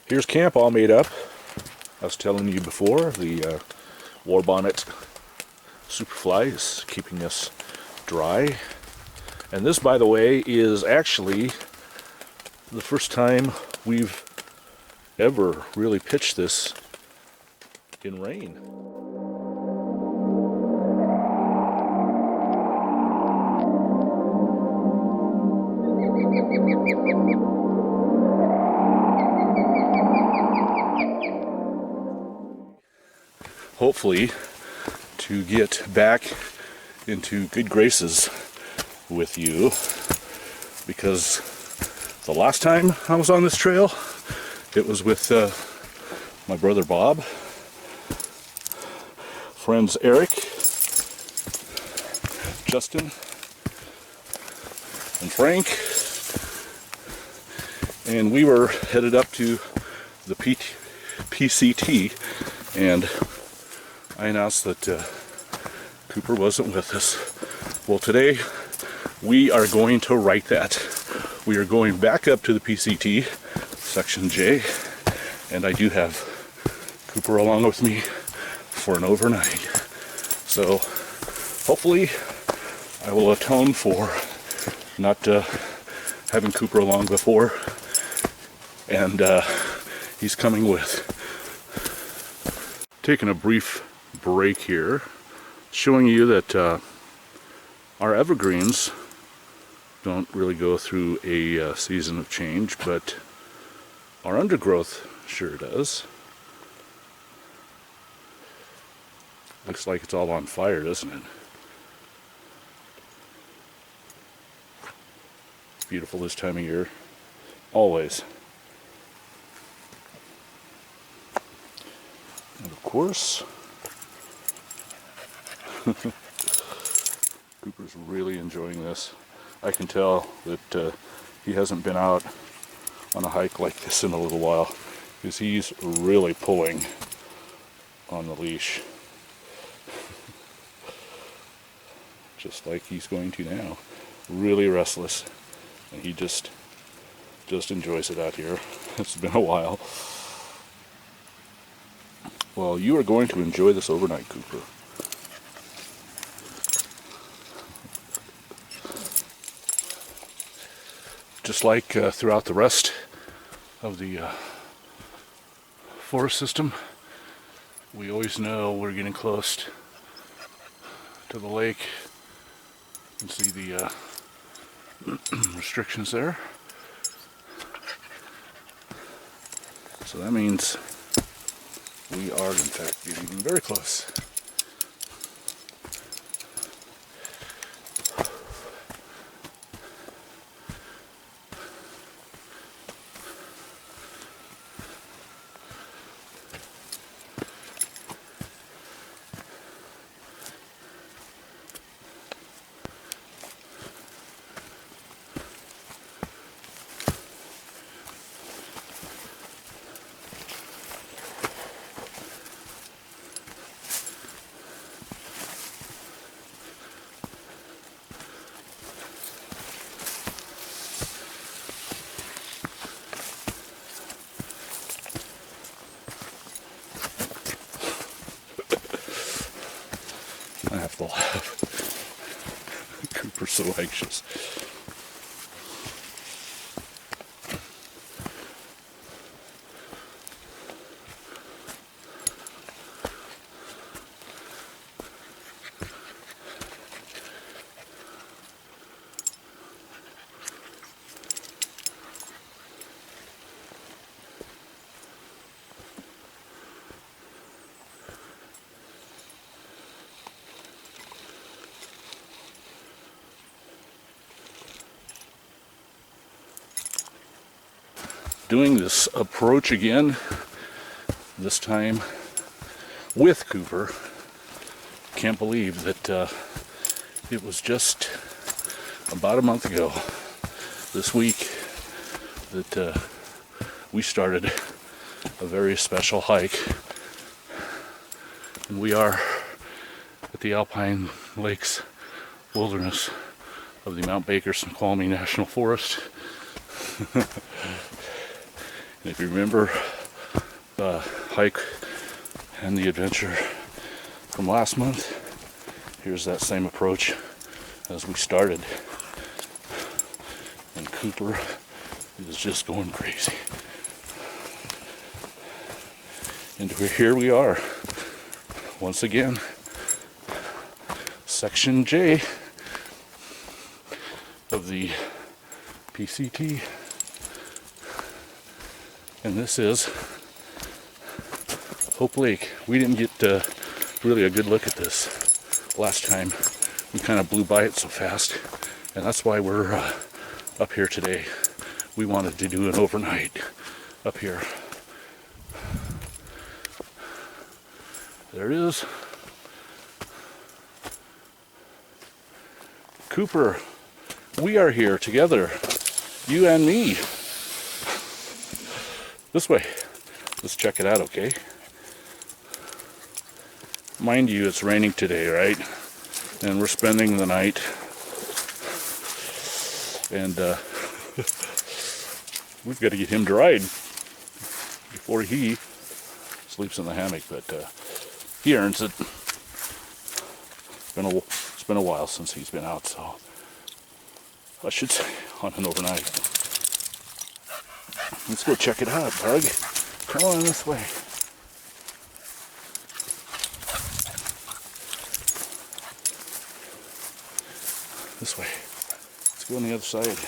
Here's camp all made up. I was telling you before, the Warbonnet Superfly is keeping us dry. And this, by the way, is actually the first time we've ever really pitched this in rain. Hopefully to get back into good graces with you, because the last time I was on this trail, it was with my brother Bob, friends Eric, Justin, and Frank, and we were headed up to the PCT, and I announced that Cooper wasn't with us. Well, today we are going to right that. We are going back up to the PCT, Section J, and I do have Cooper along with me for an overnight. So hopefully I will atone for not having Cooper along before, and he's coming with. Taking a brief break here, showing you that our evergreens don't really go through a season of change, but our undergrowth sure does. Looks like it's all on fire, doesn't it? It's beautiful this time of year, always. And of course, Cooper's really enjoying this. I can tell that he hasn't been out on a hike like this in a little while, because he's really pulling on the leash. Just like he's going to now. Really restless. And he just enjoys it out here. It's been a while. Well, you are going to enjoy this overnight, Cooper. Just like throughout the rest of the forest system, we always know we're getting close to the lake. You can see the restrictions there. So that means we are in fact getting very close. I have to laugh. Cooper's so anxious. Doing this approach again, this time with Cooper. Can't believe that it was just about a month ago this week that we started a very special hike, and we are at the Alpine Lakes Wilderness of the Mount Baker-Snoqualmie National Forest. And if you remember hike and the adventure from last month. Here's that same approach as we started. And Cooper is just going crazy. And here we are, once again, section J of the PCT. And this is Hope Lake. We didn't get really a good look at this last time. We kind of blew by it so fast, and that's why we're up here today. We wanted to do an overnight up here. There it is. Cooper, we are here together, you and me. This way. Let's check it out, okay? Mind you, it's raining today, right? And we're spending the night. And we've got to get him dried before he sleeps in the hammock, but he earns it. It's been a while since he's been out, so I should say on an overnight. Let's go check it out, Doug. Come on this way. This way. Let's go on the other side.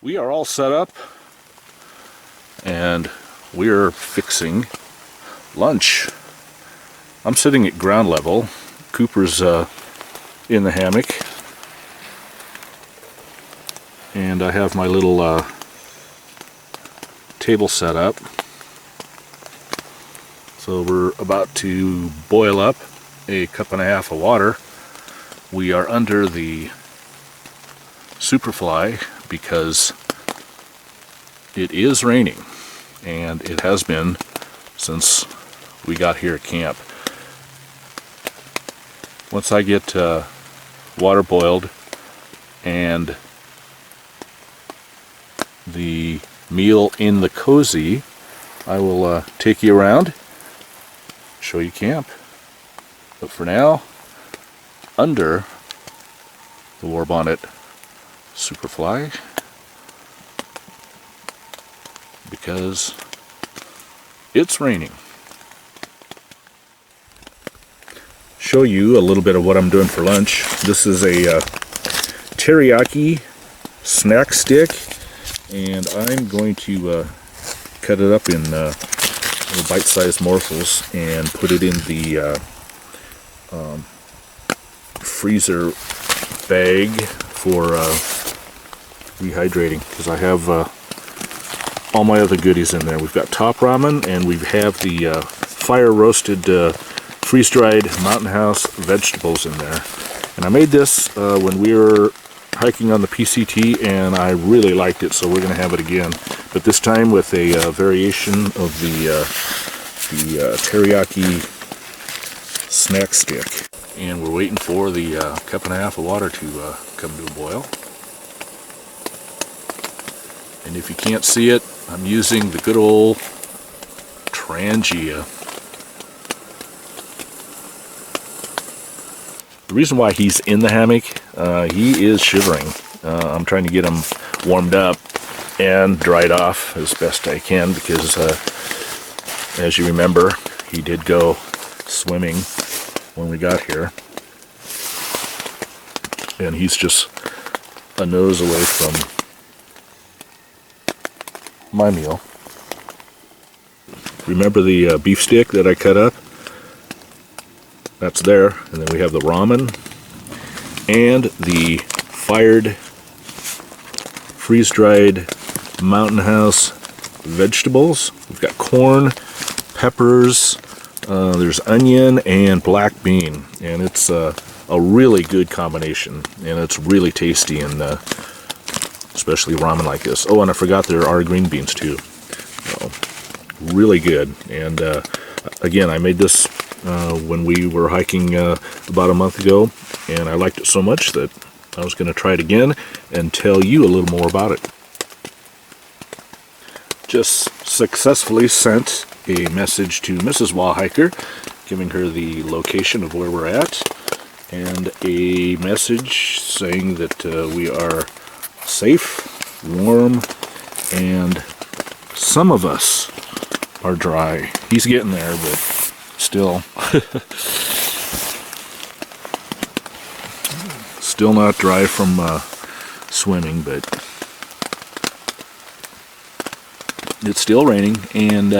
We are all set up and we're fixing lunch. I'm sitting at ground level. Cooper's in the hammock, and I have my little table set up. So we're about to boil up a cup and a half of water. We are under the Superfly because it is raining, and it has been since we got here at camp. Once I get water boiled and the meal in the cozy, I will take you around, show you camp. But for now, under the Warbonnet Superfly, because it's raining. Show you a little bit of what I'm doing for lunch. This is a teriyaki snack stick, and I'm going to cut it up in little bite-sized morsels and put it in the freezer bag for rehydrating, because I have all my other goodies in there. We've got top ramen, and we have the fire roasted freeze-dried Mountain House vegetables in there. And I made this when we were hiking on the PCT, and I really liked it, so we're going to have it again. But this time with a variation of the teriyaki snack stick. And we're waiting for the cup and a half of water to come to a boil. And if you can't see it, I'm using the good old Trangia. The reason why he's in the hammock, he is shivering. I'm trying to get him warmed up and dried off as best I can, because as you remember, he did go swimming when we got here, and he's just a nose away from my meal. Remember the beef stick that I cut up? That's there. And then we have the ramen and the fired freeze-dried Mountain House vegetables. We've got corn, peppers, there's onion and black bean, and it's a really good combination, and it's really tasty, and especially ramen like this. Oh, and I forgot there are green beans too. So, really good. And again, I made this when we were hiking about a month ago, and I liked it so much that I was going to try it again and tell you a little more about it. Just successfully sent a message to Mrs. Wawhiker, giving her the location of where we're at, and a message saying that we are safe, warm, and some of us are dry. He's getting there, but still. Still not dry from swimming, but it's still raining, and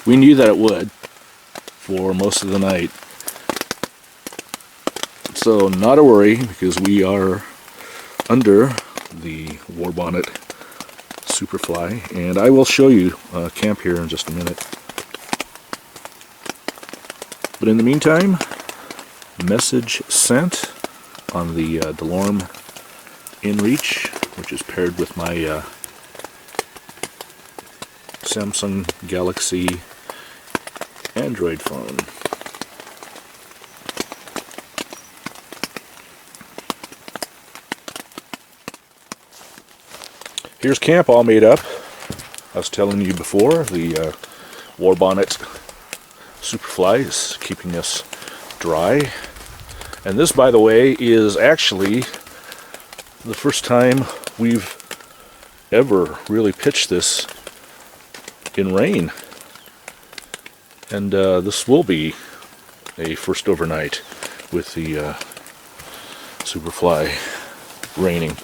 we knew that it would for most of the night. So not a worry, because we are under the Warbonnet Superfly, and I will show you camp here in just a minute. But in the meantime, message sent on the DeLorme InReach, which is paired with my Samsung Galaxy Android phone. Here's camp all made up. I was telling you before, the Warbonnet Superfly is keeping us dry. And this, by the way, is actually the first time we've ever really pitched this in rain. And this will be a first overnight with the Superfly raining.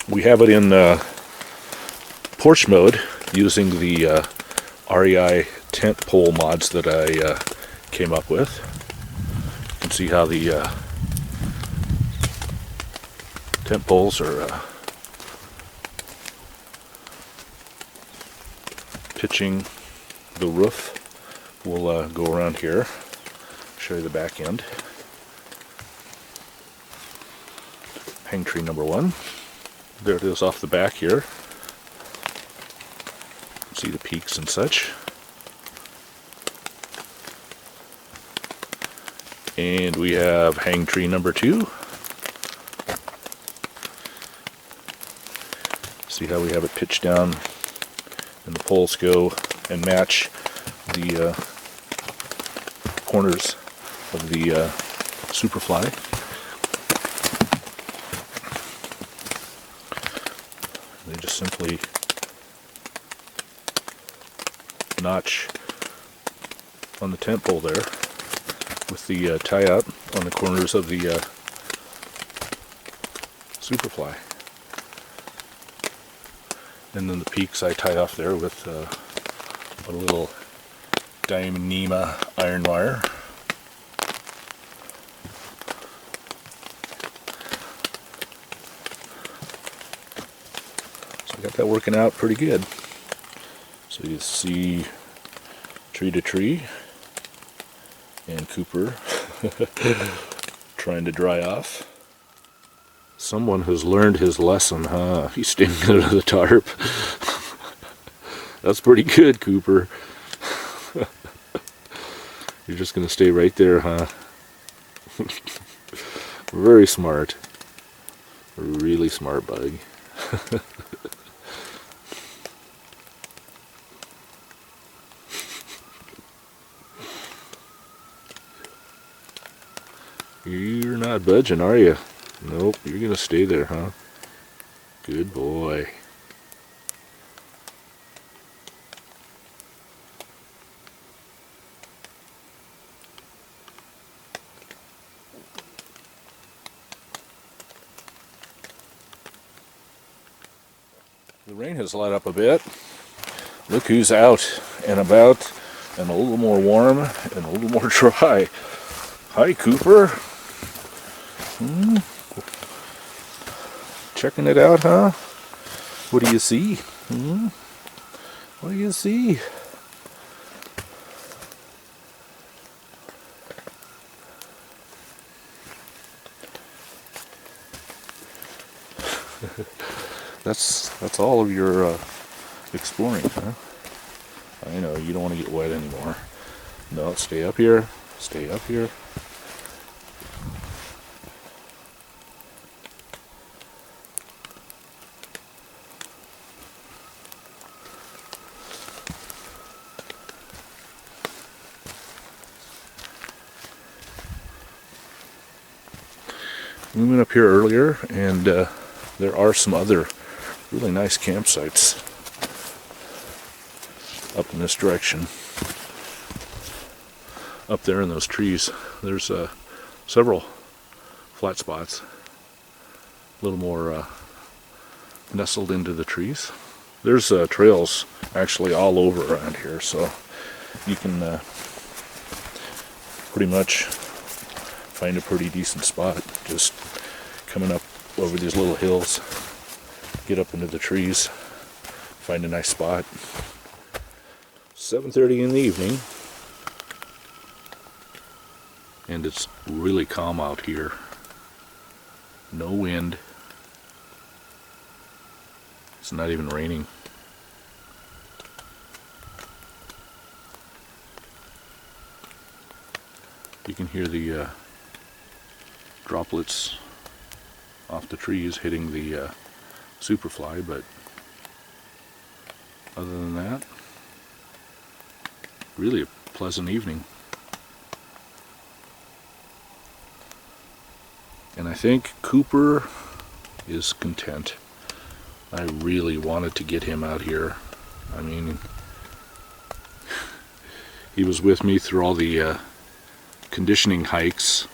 We have it in porch mode using the REI tent pole mods that I came up with. You can see how the tent poles are pitching the roof. We'll go around here, show you the back end. Hang tree number 1. There it is off the back here. See the peaks and such. And we have hang tree number 2. See how we have it pitched down, and the poles go and match the corners of the Superfly. They just simply notch on the tent pole there with the tie-out on the corners of the Superfly. And then the peaks I tie off there with a little Dyneema iron wire. So I got that working out pretty good. So you see tree to tree, and Cooper trying to dry off. Someone has learned his lesson, huh? He's staying under the tarp. That's pretty good, Cooper. You're just going to stay right there, huh? Very smart. Really smart bug. You're not budging, are you? Nope, you're going to stay there, huh? Good boy. The rain has let up a bit. Look who's out and about and a little more warm and a little more dry. Hi, Cooper. Checking it out, huh? What do you see? What do you see? That's all of your exploring, huh? I know, you don't want to get wet anymore. No, stay up here. Stay up here. We went up here earlier, and there are some other really nice campsites up in this direction. Up there in those trees, there's several flat spots, a little more nestled into the trees. There's trails actually all over around here, so you can pretty much find a pretty decent spot just coming up over these little hills, get up into the trees, find a nice spot. 7:30 in the evening, and it's really calm out here. No wind. It's not even raining. You can hear the droplets off the trees hitting the Superfly, but other than that, really a pleasant evening. And I think Cooper is content. I really wanted to get him out here. I mean, he was with me through all the conditioning hikes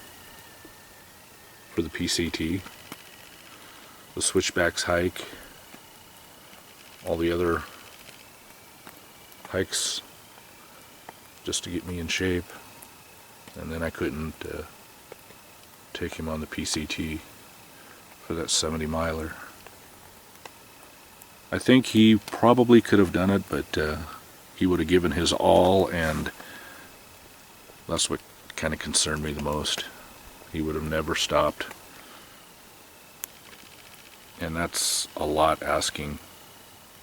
for the PCT, the Switchbacks hike, all the other hikes just to get me in shape, and then I couldn't take him on the PCT for that 70 miler. I think he probably could have done it, but he would have given his all, and that's what kind of concerned me the most. He would have never stopped, and that's a lot asking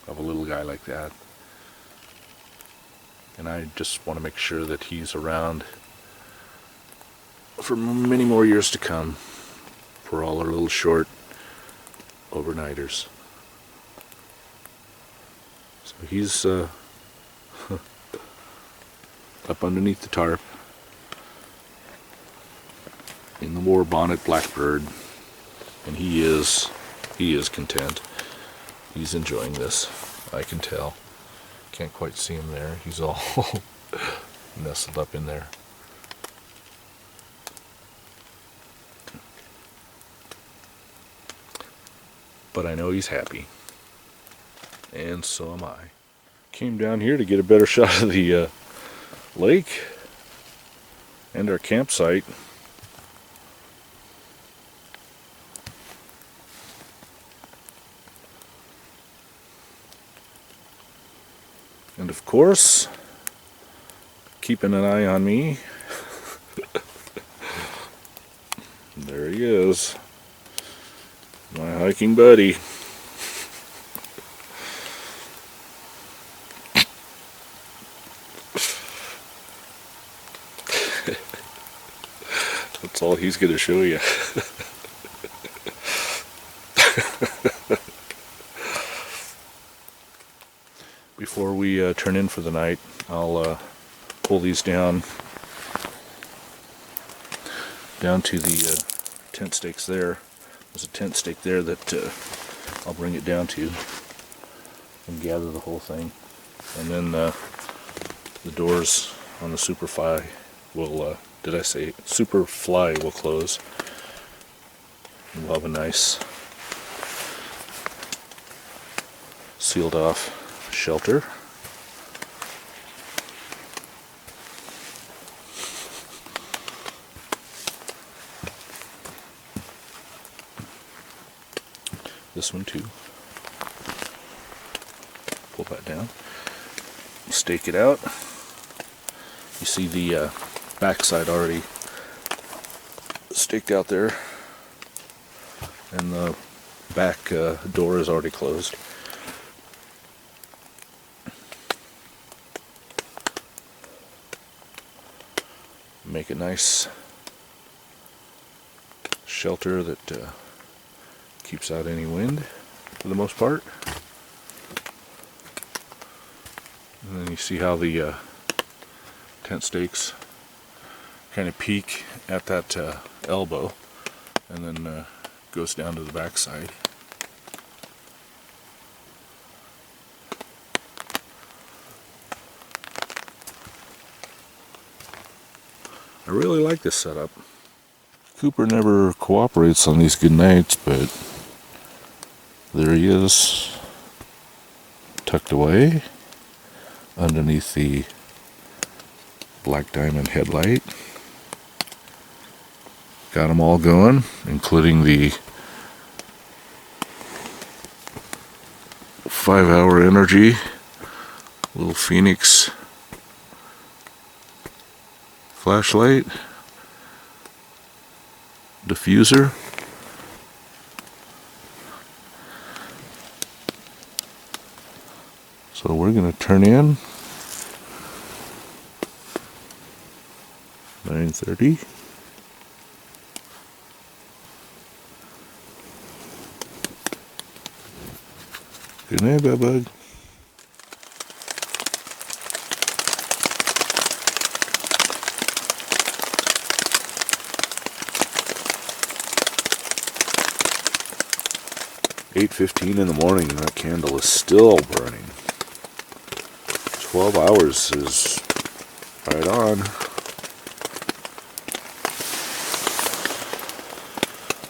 of a little guy like that. And I just want to make sure that he's around for many more years to come for all our little short overnighters. So he's up underneath the tarp in the Warbonnet Blackbird, and he is content. He's enjoying this, I can tell. Can't quite see him there. He's all nestled up in there. But I know he's happy, and so am I. Came down here to get a better shot of the lake and our campsite. And of course, keeping an eye on me, there he is, my hiking buddy. That's all he's going to show you. Before we turn in for the night, I'll pull these down to the tent stakes there. There's a tent stake there that I'll bring it down to and gather the whole thing. And then the doors on the Superfly will, Superfly will close. And we'll have a nice sealed off shelter. This one too. Pull that down. Stake it out. You see the backside already staked out there, and the back door is already closed. Make a nice shelter that keeps out any wind for the most part. And then you see how the tent stakes kind of peak at that elbow and then goes down to the back side. I really like this setup. Cooper never cooperates on these good nights, but there he is, tucked away underneath the black diamond headlight. Got them all going, including the 5-hour energy little Phoenix flashlight, diffuser. So we're going to turn in 9:30. Good night, bug. 8:15 in the morning and that candle is still burning. 12 hours is right on.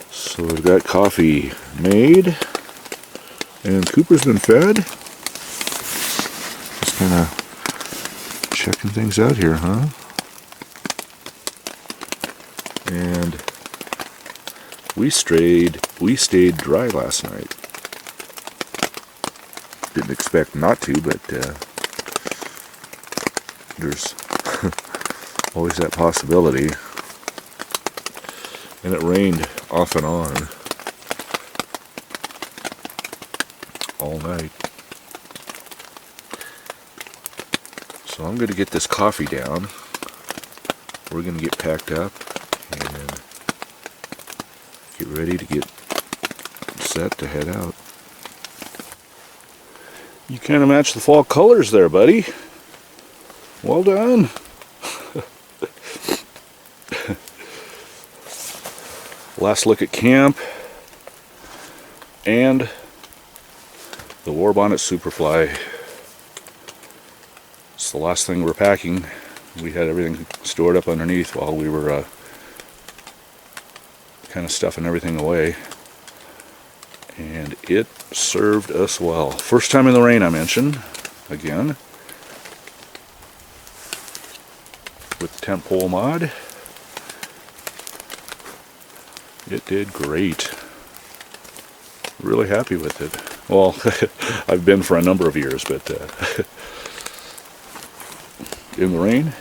So we've got coffee made and Cooper's been fed. Just kind of checking things out here, huh? And we stayed dry last night. Didn't expect not to, but there's always that possibility. And it rained off and on all night. So I'm going to get this coffee down. We're going to get packed up and get ready to get set to head out. You kind of match the fall colors there, buddy. Well done. Last look at camp and the Warbonnet Superfly. It's the last thing we're packing. We had everything stored up underneath while we were kind of stuffing everything away, and it served us well. First time in the rain, I mentioned again, with the tent pole mod. It did great. Really happy with it. Well, I've been for a number of years, but in the rain,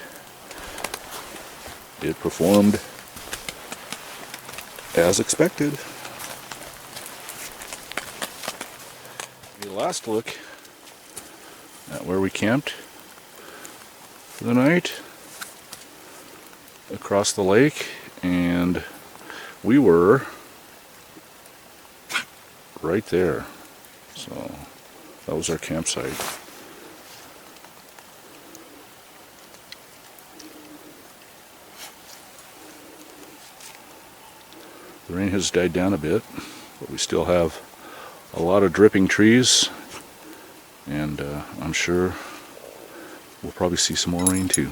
it performed as expected. The last look at where we camped for the night, across the lake, and we were right there. So that was our campsite. The rain has died down a bit, but we still have a lot of dripping trees, and I'm sure we'll probably see some more rain too.